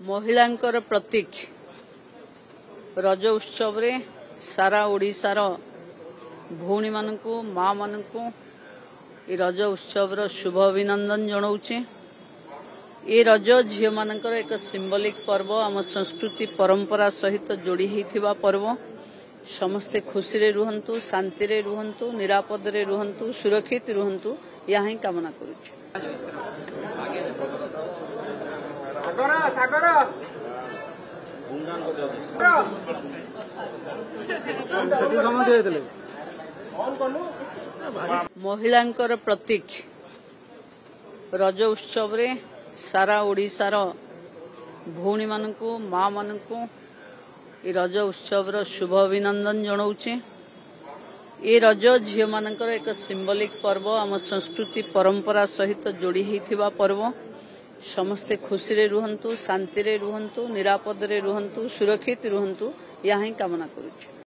महिलांकर प्रतीक रज उत्सव रे सारा ओडिशार भौणी मानकु माँ मानकु रज उत्सव शुभ अभिनंदन जनाऊे। ये रज झील मानकर एक सिंबलिक पर्व आम संस्कृति परंपरा सहित जोड़ी होता पर्व। समस्ते खुशी रे रुहंतु, शांति रे रुहंतु, निरापद रे रुहंतु, सुरक्षित रुहंतु या ही कामना करूछु। महिलांकर प्रतीक रज उत्सव रे सारा ओडिशार भौणी मानकु माँ मानकु रज उत्सव शुभ अभिनंदन जनाऊे। ये रज झील मानकर एक सिंबलिक पर्व आम संस्कृति परंपरा सहित जोड़ी होता पर्व। समस्ते खुशी रे रुहंतु, शांति रे रुहंतु, निरापद रे रुहंतु, सुरक्षित रुहंतु या ही कामना करूछु।